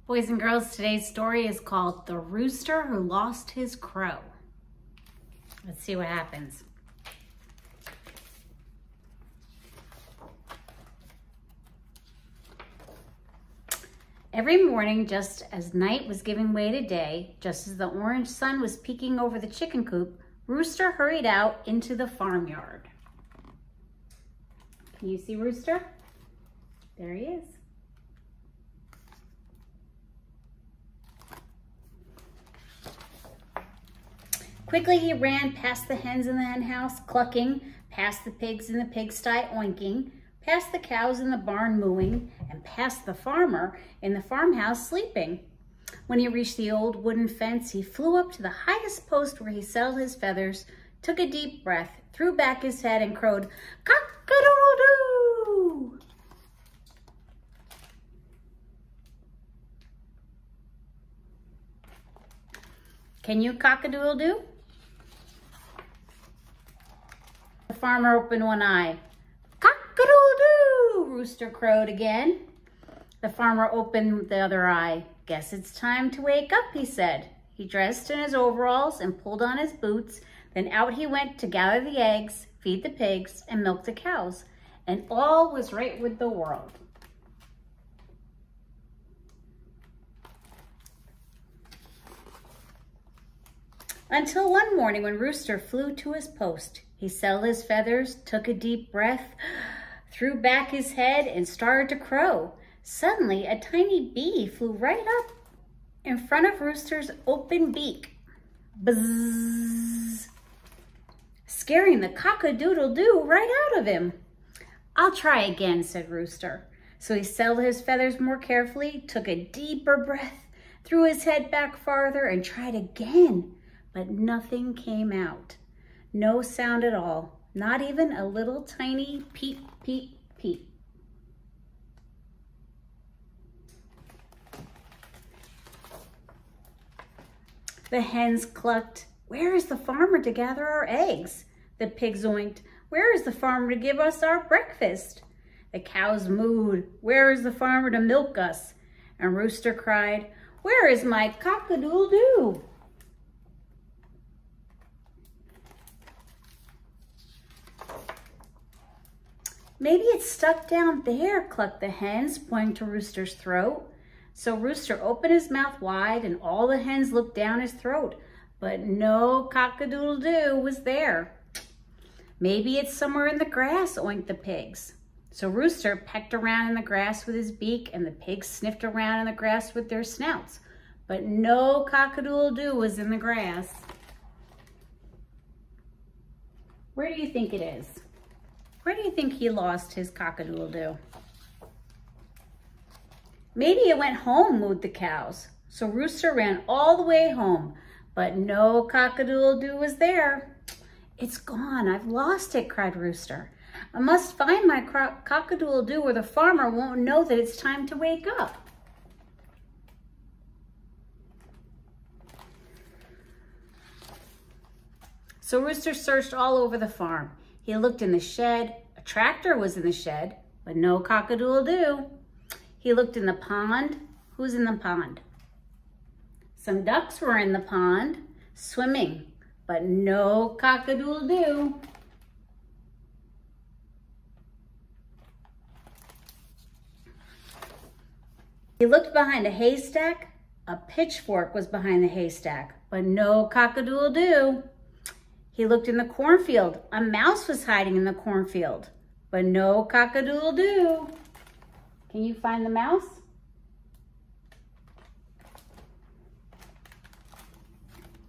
Boys and girls, today's story is called The Rooster Who Lost His Crow. Let's see what happens. Every morning, just as night was giving way to day, just as the orange sun was peeking over the chicken coop, Rooster hurried out into the farmyard. Can you see Rooster? There he is. Quickly he ran past the hens in the hen house, clucking, past the pigs in the pigsty, oinking, past the cows in the barn, mooing, and past the farmer in the farmhouse, sleeping. When he reached the old wooden fence, he flew up to the highest post where he settled his feathers, took a deep breath, threw back his head, and crowed, "Cock-a-doodle-doo!" Can you cock-a-doodle-doo? The farmer opened one eye. "Cock-a-doodle-doo!" Rooster crowed again. The farmer opened the other eye. "Guess it's time to wake up," he said. He dressed in his overalls and pulled on his boots. Then out he went to gather the eggs, feed the pigs, and milk the cows. And all was right with the world. Until one morning when Rooster flew to his post. He settled his feathers, took a deep breath, threw back his head, and started to crow. Suddenly, a tiny bee flew right up in front of Rooster's open beak. Buzz! Scaring the cock-a-doodle-doo right out of him. "I'll try again," said Rooster. So he settled his feathers more carefully, took a deeper breath, threw his head back farther, and tried again. But nothing came out. No sound at all, not even a little tiny peep, peep, peep. The hens clucked, "Where is the farmer to gather our eggs?" The pigs oinked, "Where is the farmer to give us our breakfast?" The cows mooed, "Where is the farmer to milk us?" And Rooster cried, "Where is my cock-a-doodle-doo?" "Maybe it's stuck down there," clucked the hens, pointing to Rooster's throat. So Rooster opened his mouth wide and all the hens looked down his throat, but no cock-a-doodle-doo was there. "Maybe it's somewhere in the grass," oinked the pigs. So Rooster pecked around in the grass with his beak and the pigs sniffed around in the grass with their snouts, but no cock-a-doodle-doo was in the grass. Where do you think it is? Where do you think he lost his cock-a-doodle-doo? "Maybe it went home," mooed the cows. So Rooster ran all the way home, but no cock-a-doodle-doo was there. "It's gone, I've lost it," cried Rooster. "I must find my cock-a-doodle-doo or the farmer won't know that it's time to wake up." So Rooster searched all over the farm. He looked in the shed. A tractor was in the shed, but no cock-a-doodle-doo. He looked in the pond. Who's in the pond? Some ducks were in the pond, swimming, but no cock-a-doodle-doo. He looked behind a haystack. A pitchfork was behind the haystack, but no cock-a-doodle-doo. He looked in the cornfield. A mouse was hiding in the cornfield, but no cock-a-doodle-doo. Can you find the mouse?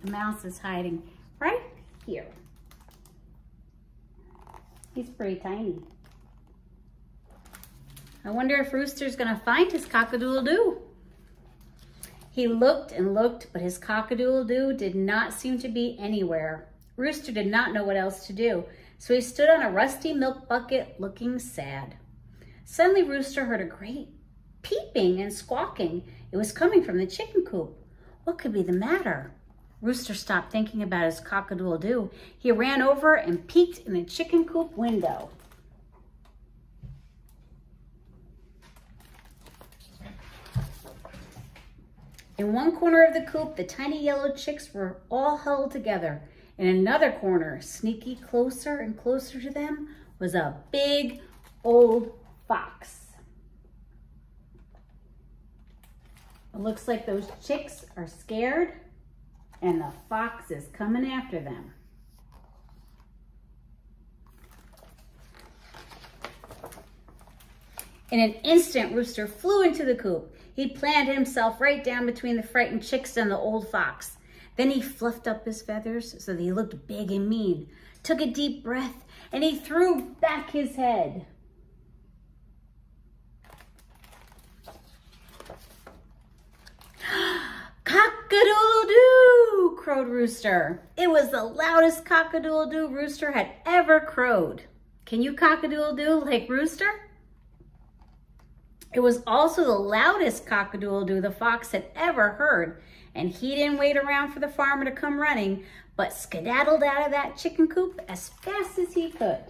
The mouse is hiding right here. He's pretty tiny. I wonder if Rooster's gonna find his cock-a-doodle-doo. He looked and looked, but his cock-a-doodle-doo did not seem to be anywhere. Rooster did not know what else to do, so he stood on a rusty milk bucket looking sad. Suddenly Rooster heard a great peeping and squawking. It was coming from the chicken coop. What could be the matter? Rooster stopped thinking about his cock-a-doodle-doo. He ran over and peeked in the chicken coop window. In one corner of the coop, the tiny yellow chicks were all huddled together. In another corner, sneaky closer and closer to them, was a big old fox. It looks like those chicks are scared and the fox is coming after them. In an instant, Rooster flew into the coop. He planted himself right down between the frightened chicks and the old fox. Then he fluffed up his feathers so that he looked big and mean, took a deep breath, and he threw back his head. Cock-a-doodle-doo, crowed Rooster. It was the loudest cock-a-doodle-doo Rooster had ever crowed. Can you cock-a-doodle-doo like Rooster? It was also the loudest cock-a-doodle-doo the fox had ever heard, and he didn't wait around for the farmer to come running, but skedaddled out of that chicken coop as fast as he could.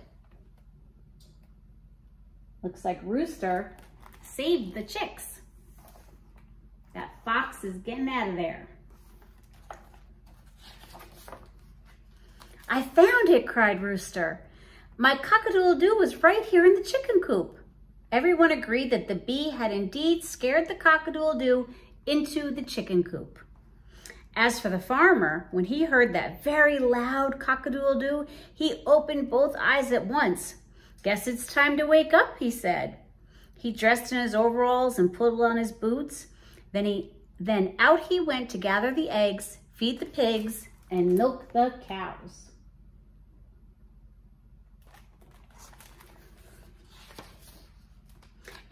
Looks like Rooster saved the chicks. That fox is getting out of there. I found it, cried Rooster. My cock-a-doodle-doo was right here in the chicken coop. Everyone agreed that the bee had indeed scared the cock-a-doodle-doo into the chicken coop. As for the farmer, when he heard that very loud cock-a-doodle-doo, he opened both eyes at once. Guess it's time to wake up, he said. He dressed in his overalls and put on his boots. Then out he went to gather the eggs, feed the pigs, and milk the cows.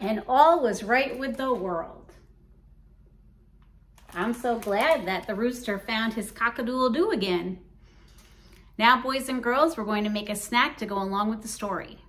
And all was right with the world. I'm so glad that the rooster found his cock-a-doodle-doo again. Now, boys and girls, we're going to make a snack to go along with the story.